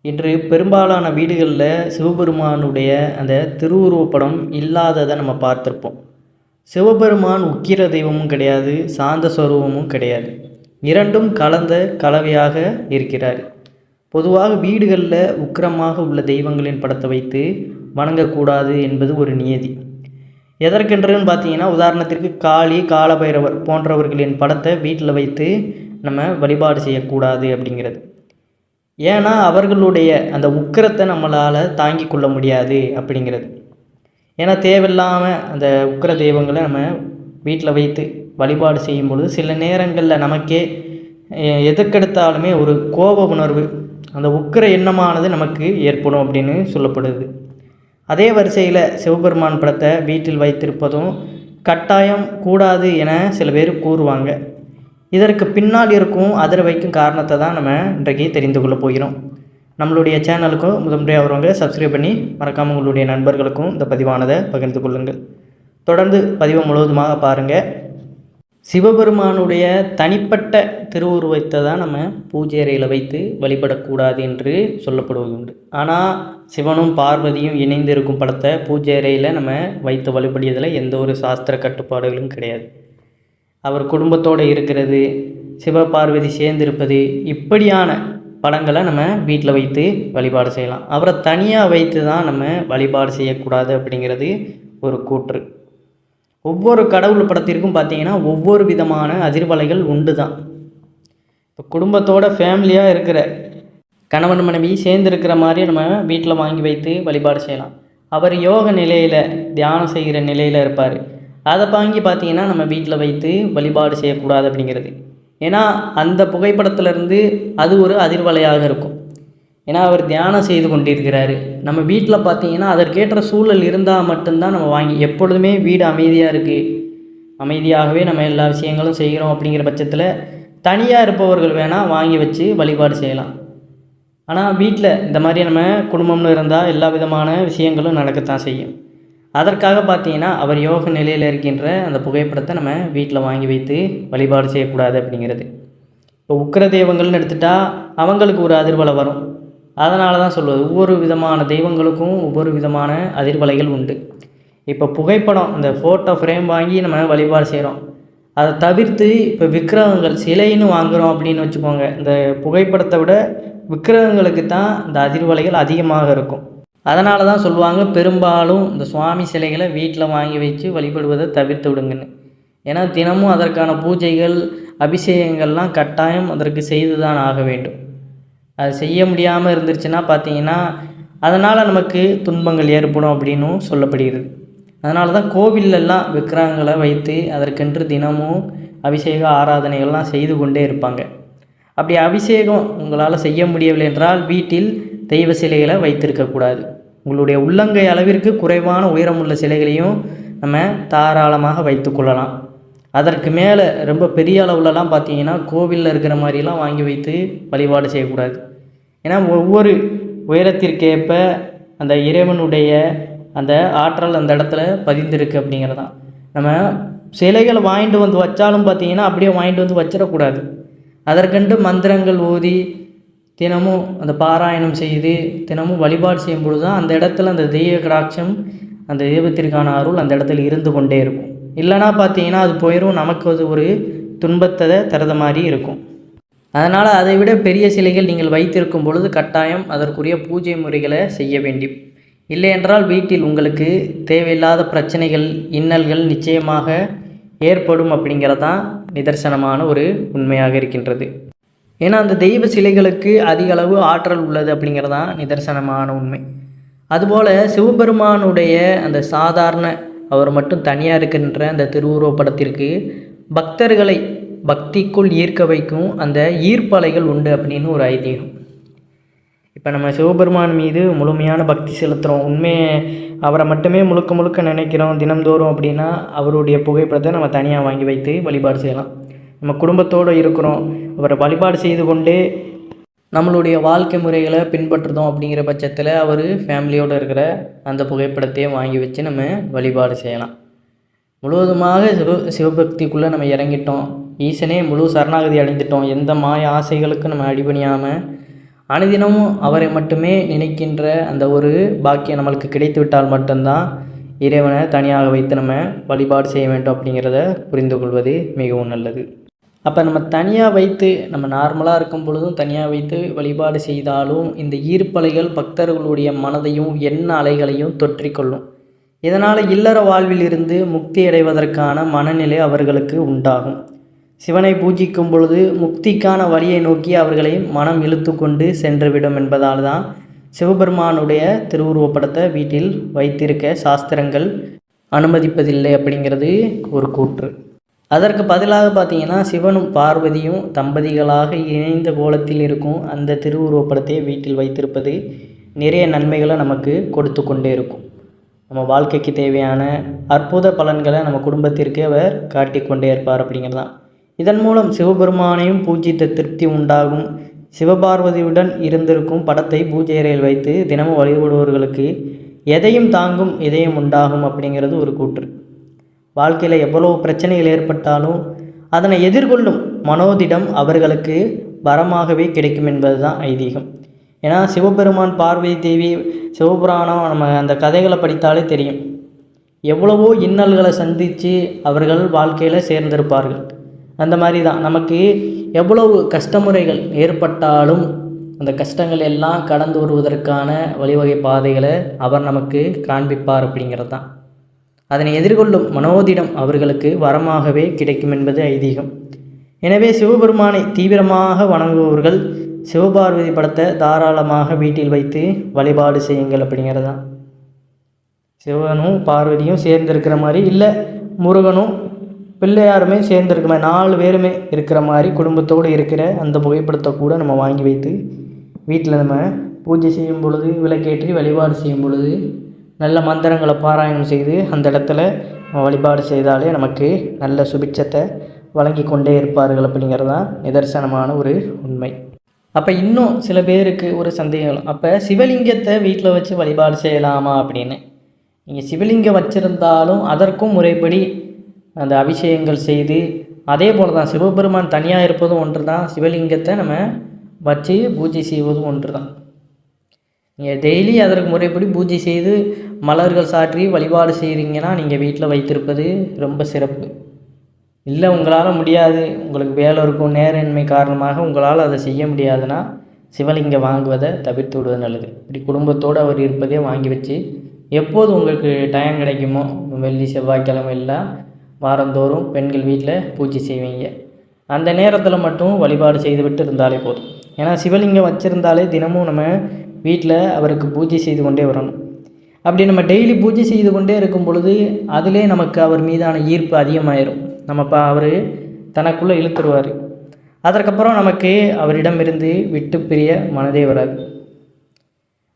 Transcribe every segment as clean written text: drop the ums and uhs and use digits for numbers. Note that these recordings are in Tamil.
இன்று பெரும்பாலான வீடுகளில் சிவபெருமானுடைய அந்த திருவுருவப்படம் இல்லாததை நம்ம பார்த்துருப்போம். சிவபெருமான் உக்கிர தெய்வமும் கிடையாது, சாந்த ஸ்வரூபமும் கிடையாது. இரண்டும் கலந்த கலவையாக இருக்கிறார். பொதுவாக வீடுகளில் உக்கிரமாக உள்ள தெய்வங்களின் படத்தை வைத்து வணங்கக்கூடாது என்பது ஒரு நியதி. எதற்கென்றுன்னு பார்த்தீங்கன்னா, உதாரணத்திற்கு காளி, காலபைரவர் போன்றவர்களின் படத்தை வீட்டில் வைத்து நம்ம வழிபாடு செய்யக்கூடாது அப்படிங்கிறது. ஏன்னா அவர்களுடைய அந்த உக்கிரத்தை நம்மளால் தாங்கி கொள்ள முடியாது அப்படிங்கிறது. ஏன்னா தேவையில்லாமல் அந்த உக்கிர தெய்வங்களை நம்ம வீட்டில் வைத்து வழிபாடு செய்யும்பொழுது சில நேரங்களில் நமக்கே எதற்கெடுத்தாலுமே ஒரு கோப உணர்வு, அந்த உக்கிர எண்ணமானது நமக்கு ஏற்படும் அப்படின்னு சொல்லப்படுது. அதே வரிசையில் சிவபெருமான் படத்தை வீட்டில் வைத்திருப்பதும் கட்டாயம் கூடாது என சில பேர் கூறுவாங்க. இதற்கு பின்னால் இருக்கும் அதிர வைக்கும் காரணத்தை தான் நம்ம இன்றைக்கு தெரிந்து கொள்ள போகிறோம். நம்மளுடைய சேனலுக்கும் முதன்முறையாக வருவாங்க சப்ஸ்கிரைப் பண்ணி மறக்காமல் உங்களுடைய நண்பர்களுக்கும் இந்த பதிவானதை பகிர்ந்து கொள்ளுங்கள். தொடர்ந்து பதிவை முழுவதுமாக பாருங்கள். சிவபெருமானுடைய தனிப்பட்ட திருவுருவத்தை தான் நம்ம பூஜை அறையில் வைத்து வழிபடக்கூடாது என்று சொல்லப்படுவது உண்டு. ஆனால் சிவனும் பார்வதியும் இணைந்திருக்கும் படத்தை பூஜை அறையில் நம்ம வைத்து வழிபடியதில் எந்த ஒரு சாஸ்திர கட்டுப்பாடுகளும் கிடையாது. அவர் குடும்பத்தோடு இருக்கிறது, சிவபார்வதி சேர்ந்திருப்பது, இப்படியான படங்களை நம்ம வீட்டில் வைத்து வழிபாடு செய்யலாம். அவரை தனியாக வைத்து தான் நம்ம வழிபாடு செய்யக்கூடாது அப்படிங்கிறது ஒரு கூற்று. ஒவ்வொரு கடவுள் படத்திற்கும் பார்த்திங்கன்னா ஒவ்வொரு விதமான அதிர்வலைகள் உண்டு தான். இப்போ குடும்பத்தோட ஃபேமிலியாக இருக்கிற கணவன் மனைவி சேர்ந்துருக்கிற மாதிரி நம்ம வீட்டில் வாங்கி வைத்து வழிபாடு செய்யலாம். அவர் யோக நிலையில் தியானம் செய்கிற நிலையில் இருப்பார். அதை வாங்கி பார்த்திங்கன்னா நம்ம வீட்டில் வைத்து வழிபாடு செய்யக்கூடாது அப்படிங்கிறது. ஏன்னா அந்த புகைப்படத்திலேருந்து அது ஒரு அதிர்வலையாக இருக்கும். ஏன்னா அவர் தியானம் செய்து கொண்டிருக்கிறாரு. நம்ம வீட்டில் பார்த்திங்கன்னா அதற்கேற்ற சூழல் இருந்தால் மட்டும்தான் நம்ம வாங்கி, எப்பொழுதுமே வீடு அமைதியாக இருக்குது, அமைதியாகவே நம்ம எல்லா விஷயங்களும் செய்கிறோம் அப்படிங்கிற பட்சத்தில் தனியாக இருப்பவர்கள் வேணால் வாங்கி வச்சு வழிபாடு செய்யலாம். ஆனால் வீட்டில் இந்த மாதிரி நம்ம குடும்பம்னு இருந்தால் எல்லா விதமான விஷயங்களும் நடக்கத்தான் செய்யும். அதற்காக பார்த்திங்கன்னா அவர் யோக நிலையில் இருக்கின்ற அந்த புகைப்படத்தை நம்ம வீட்டில் வாங்கி வைத்து வழிபாடு செய்யக்கூடாது அப்படிங்கிறது. இப்போ உக்கிர தெய்வங்கள்னு எடுத்துட்டால் அவங்களுக்கு ஒரு அதிர்வலை வரும். அதனால தான் சொல்வது, ஒவ்வொரு விதமான தெய்வங்களுக்கும் ஒவ்வொரு விதமான அதிர்வலைகள் உண்டு. இப்போ புகைப்படம், இந்த ஃபோட்டோ ஃப்ரேம் வாங்கி நம்ம வழிபாடு செய்கிறோம். அதை தவிர்த்து இப்போ விக்கிரகங்கள் சிலைன்னு வாங்குகிறோம் அப்படின்னு வச்சுக்கோங்க. இந்த புகைப்படத்தை விட விக்கிரகங்களுக்கு தான் இந்த அதிர்வலைகள் அதிகமாக இருக்கும். அதனால தான் சொல்லுவாங்க, பெரும்பாலும் இந்த சுவாமி சிலைகளை வீட்டில் வாங்கி வச்சு வழிபடுவதை தவிர்த்து விடுங்கன்னு. ஏன்னா தினமும் அதற்கான பூஜைகள், அபிஷேகங்கள்லாம் கட்டாயம் அதற்கு செய்து தான் ஆக வேண்டும். அது செய்ய முடியாமல் இருந்துருச்சுன்னா பார்த்திங்கன்னா அதனால் நமக்கு துன்பங்கள் ஏற்படும் அப்படின்னும் சொல்லப்படுகிறது. அதனால தான் கோவிலெல்லாம் விக்கிரகங்களை வைத்து அதற்கென்று தினமும் அபிஷேக ஆராதனைகள்லாம் செய்து கொண்டே இருப்பாங்க. அப்படி அபிஷேகம் உங்களால் செய்ய முடியவில்லை என்றால் வீட்டில் தெய்வ சிலைகளை வைத்திருக்கக்கூடாது. உங்களுடைய உள்ளங்கை அளவிற்கு குறைவான உயரமுள்ள சிலைகளையும் நம்ம தாராளமாக வைத்து கொள்ளலாம். அதற்கு மேலே ரொம்ப பெரிய அளவுலலாம் பார்த்திங்கன்னா கோவிலில் இருக்கிற மாதிரிலாம் வாங்கி வைத்து வழிபாடு செய்யக்கூடாது. ஏன்னா ஒவ்வொரு உயரத்திற்கேற்ப அந்த இறைவனுடைய அந்த ஆற்றல் அந்த இடத்துல பதிந்திருக்கு அப்படிங்கிறதான். நம்ம சிலைகளை வாங்கிட்டு வந்து வச்சாலும் பார்த்திங்கன்னா அப்படியே வாங்கிட்டு வந்து வச்சிடக்கூடாது. அதற்கென்று மந்திரங்கள் ஓதி தினமும் அந்த பாராயணம் செய்து தினமும் வழிபாடு செய்யும் பொழுது தான் அந்த இடத்துல அந்த தெய்வ கடாட்சம், அந்த தெய்வத்திற்கான அருள் அந்த இடத்துல இருந்து கொண்டே இருக்கும். இல்லைனா பார்த்தீங்கன்னா அது போயிடும், நமக்கு அது ஒரு துன்பத்தை தரத மாதிரி இருக்கும். அதனால் அதை விட பெரிய சிலைகள் நீங்கள் வைத்திருக்கும் பொழுது கட்டாயம் அதற்குரிய பூஜை முறைகளை செய்ய வேண்டும். இல்லை என்றால் வீட்டில் உங்களுக்கு தேவையில்லாத பிரச்சனைகள், இன்னல்கள் நிச்சயமாக ஏற்படும் அப்படிங்கிறதான் நிதர்சனமான ஒரு உண்மையாக இருக்கின்றது. ஏன்னா அந்த தெய்வ சிலைகளுக்கு அதிக அளவு ஆற்றல் உள்ளது அப்படிங்கிறதான் நிதர்சனமான உண்மை. அதுபோல் சிவபெருமானுடைய அந்த சாதாரண அவர் மட்டும் தனியாக இருக்கின்ற அந்த திருவுருவ படத்திற்கு பக்தர்களை பக்திக்குள் ஈர்க்க வைக்கும் அந்த ஈர்ப்பலைகள் உண்டு அப்படின்னு ஒரு ஐதீகம். இப்போ நம்ம சிவபெருமான் மீது முழுமையான பக்தி செலுத்துகிறோம், உண்மையை அவரை மட்டுமே முழுக்க முழுக்க நினைக்கிறோம் தினம்தோறும் அப்படின்னா அவருடைய புகைப்படத்தை நம்ம தனியாக வாங்கி வைத்து வழிபாடு செய்யலாம். நம்ம குடும்பத்தோடு இருக்கிறோம், அவரை வழிபாடு செய்து கொண்டே நம்மளுடைய வாழ்க்கை முறைகளை பின்பற்றுதோம் அப்படிங்கிற பட்சத்தில் அவர் ஃபேமிலியோடு இருக்கிற அந்த புகைப்படத்தையும் வாங்கி வச்சு நம்ம வழிபாடு செய்யலாம். முழுவதுமாக சிவபக்திக்குள்ளே நம்ம இறங்கிட்டோம், ஈசனே முழு சரணாகதி அடைந்துட்டோம், எந்த மாய ஆசைகளுக்கும் நம்ம அடிபணியாமல் அனுதினமும் அவரை மட்டுமே நினைக்கின்ற அந்த ஒரு பாக்கியம் நம்மளுக்கு கிடைத்து விட்டால் மட்டும்தான் இறைவனை தனியாக வைத்து நம்ம வழிபாடு செய்ய வேண்டும் அப்படிங்கிறத புரிந்து கொள்வது மிகவும் நல்லது. அப்போ நம்ம தனியாக வைத்து நம்ம நார்மலாக இருக்கும் பொழுதும் தனியாக வைத்து வழிபாடு செய்தாலும் இந்த ஈர்ப்பலைகள் பக்தர்களுடைய மனதையும் எண்ண அலைகளையும் தொற்றிக்கொள்ளும். இதனால் இல்லற வாழ்வில் இருந்து முக்தி அடைவதற்கான மனநிலை அவர்களுக்கு உண்டாகும். சிவனை பூஜிக்கும் பொழுது முக்திக்கான வழியை நோக்கி அவர்களை மனம் இழுத்து கொண்டு சென்றுவிடும் என்பதால் தான் சிவபெருமானுடைய திருவுருவப்படத்தை வீட்டில் வைத்திருக்க சாஸ்திரங்கள் அனுமதிப்பதில்லை அப்படிங்கிறது ஒரு கூற்று. அதற்கு பதிலாக பார்த்தீங்கன்னா சிவனும் பார்வதியும் தம்பதிகளாக இணைந்த கோலத்தில் இருக்கும் அந்த திருவுருவப்படத்தை வீட்டில் வைத்திருப்பது நிறைய நன்மைகளை நமக்கு கொடுத்து கொண்டே இருக்கும். நம்ம வாழ்க்கைக்கு தேவையான அற்புத பலன்களை நம்ம குடும்பத்திற்கு அவர் காட்டிக்கொண்டே இருப்பார் அப்படிங்கிறதான். இதன் மூலம் சிவபெருமானையும் பூஜித்த திருப்தி உண்டாகும். சிவபார்வதியுடன் இருந்திருக்கும் படத்தை பூஜை அறையில் வைத்து தினமும் வழிபடுபவர்களுக்கு எதையும் தாங்கும் இதயம் உண்டாகும் அப்படிங்கிறது ஒரு கூற்று. வாழ்க்கையில் எவ்வளவு பிரச்சனைகள் ஏற்பட்டாலும் அதனை எதிர்கொள்ளும் மனோதிடம் அவர்களுக்கு வரமாகவே கிடைக்கும் என்பது தான் ஐதீகம். ஏன்னா சிவபெருமான் பார்வதி தேவி சிவபுராணம் நம்ம அந்த கதைகளை படித்தாலே தெரியும். எவ்வளவோ இன்னல்களை சந்தித்து அவர்கள் வாழ்க்கையில் சேர்ந்திருப்பார்கள். அந்த மாதிரி தான் நமக்கு எவ்வளவு கஷ்டமுறைகள் ஏற்பட்டாலும் அந்த கஷ்டங்கள் எல்லாம் கடந்து வருவதற்கான வழிவகை பாதைகளை அவர் நமக்கு காண்பிப்பார் அப்படிங்கிறது தான். அதனை எதிர்கொள்ளும் மனோதிடம் அவர்களுக்கு வரமாகவே கிடைக்கும் என்பது ஐதீகம். எனவே சிவபெருமானை தீவிரமாக வணங்குபவர்கள் சிவபார்வதி படத்தை தாராளமாக வீட்டில் வைத்து வழிபாடு செய்யுங்கள் அப்படிங்கிறது தான். சிவனும் பார்வதியும் சேர்ந்திருக்கிற மாதிரி, இல்லை முருகனும் பிள்ளையாருமே சேர்ந்துருக்க மாதிரி 4 பேருமே இருக்கிற மாதிரி குடும்பத்தோடு இருக்கிற அந்த புகைப்படத்தை கூட நம்ம வாங்கி வைத்து வீட்டில் நம்ம பூஜை செய்யும் பொழுது விளக்கேற்றி வழிபாடு செய்யும் பொழுது நல்ல மந்திரங்களை பாராயணம் செய்து அந்த இடத்துல வழிபாடு செய்தாலே நமக்கு நல்ல சுபிட்சத்தை வழங்கி கொண்டே இருப்பார்கள் அப்படிங்கிறது தான் நிதர்சனமான ஒரு உண்மை. அப்போ இன்னும் சில பேருக்கு ஒரு சந்தேகம், அப்போ சிவலிங்கத்தை வீட்டில் வச்சு வழிபாடு செய்யலாமா அப்படின்னு. நீங்கள் சிவலிங்கம் வச்சுருந்தாலும் அதற்கும் முறைப்படி அந்த அபிஷேகங்கள் செய்து, அதே போல் தான் சிவபெருமான் தனியாக இருப்பதும் ஒன்று தான், சிவலிங்கத்தை நம்ம வச்சு பூஜை செய்வதும் ஒன்று தான். நீங்கள் டெய்லி அதற்கு முறைப்படி பூஜை செய்து மலர்கள் சாற்றி வழிபாடு செய்கிறீங்கன்னா நீங்கள் வீட்டில் வைத்திருப்பது ரொம்ப சிறப்பு. இல்லை உங்களால் முடியாது, உங்களுக்கு வேலை இருக்கும், நேரமின்மை காரணமாக உங்களால் அதை செய்ய முடியாதுன்னா சிவலிங்கம் வாங்குவதை தவிர்த்து விடுவது நல்லது. இப்படி குடும்பத்தோடு அவர் இருப்பதே வாங்கி வச்சு எப்போது உங்களுக்கு டைம் கிடைக்குமோ வெள்ளி செவ்வாய்க்கிழமை எல்லாம் வாரந்தோறும் பெண்கள் வீட்டில் பூஜை செய்வீங்க, அந்த நேரத்தில் மட்டும் வழிபாடு செய்துவிட்டு இருந்தாலே போதும். ஏன்னா சிவலிங்கம் வச்சுருந்தாலே தினமும் நம்ம வீட்டில் அவருக்கு பூஜை செய்து கொண்டே வரணும். அப்படி நம்ம டெய்லி பூஜை செய்து கொண்டே இருக்கும் பொழுது அதிலே நமக்கு அவர் மீதான ஈர்ப்பு அதிகமாயிரும். நம்ம அவர் தனக்குள்ளே இழுத்துருவார். அதற்கப்புறம் நமக்கு அவரிடமிருந்து விட்டு பிரிய மனதே வராது.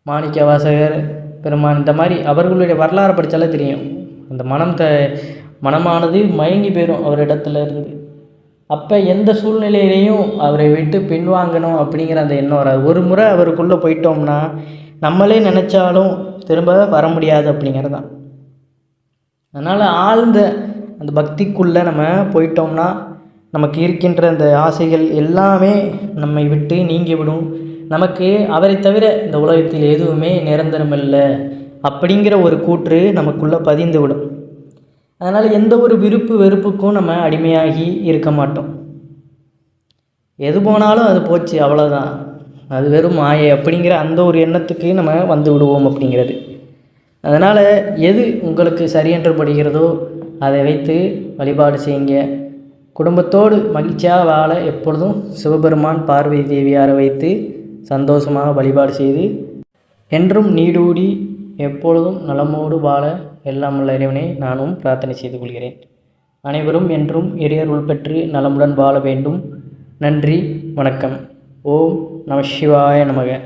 மாணிக்க வாசகர் பெருமான் இந்த மாதிரி அவர்களுடைய வரலாறு படித்தாலே தெரியும். அந்த மனமானது மயங்கி போயிடும் அவரிடத்துல இருந்து. அப்போ எந்த சூழ்நிலையிலையும் அவரை விட்டு பின்வாங்கணும் அப்படிங்கிற அந்த எண்ணம் வராது. ஒரு முறை அவருக்குள்ளே போயிட்டோம்னா நம்மளே நினச்சாலும் திரும்ப வர முடியாது அப்படிங்கிறது தான். அதனால் ஆழ்ந்த அந்த பக்திக்குள்ளே நம்ம போயிட்டோம்னா நமக்கு இருக்கின்ற அந்த ஆசைகள் எல்லாமே நம்மை விட்டு நீங்கிவிடும். நமக்கு அவரை தவிர இந்த உலகத்தில் எதுவுமே நிரந்தரமில்லை அப்படிங்கிற ஒரு கூற்று நமக்குள்ளே பதிந்து விடும். அதனால் எந்த ஒரு விருப்பு வெறுப்புக்கும் நம்ம அடிமையாகி இருக்க மாட்டோம். எது போனாலும் அது போச்சு அவ்வளோதான், அது வெறும் மாயை அப்படிங்கிற அந்த ஒரு எண்ணத்துக்கு நம்ம வந்து விடுவோம் அப்படிங்கிறது. அதனால் எது உங்களுக்கு சரியென்று படுகிறதோ அதை வைத்து வழிபாடு செய்யுங்க. குடும்பத்தோடு மகிழ்ச்சியாக வாழ எப்பொழுதும் சிவபெருமான் பார்வதி தேவியாரை வைத்து சந்தோஷமாக வழிபாடு செய்து என்றும் நீடூடி எப்பொழுதும் நலமோடு வாழ எல்லாம் உள்ள இறைவனை நானும் பிரார்த்தனை செய்து கொள்கிறேன். அனைவரும் என்றும் இறையருள் பெற்று நலமுடன் வாழ வேண்டும். நன்றி, வணக்கம். ஓம் நம சிவாய நமக.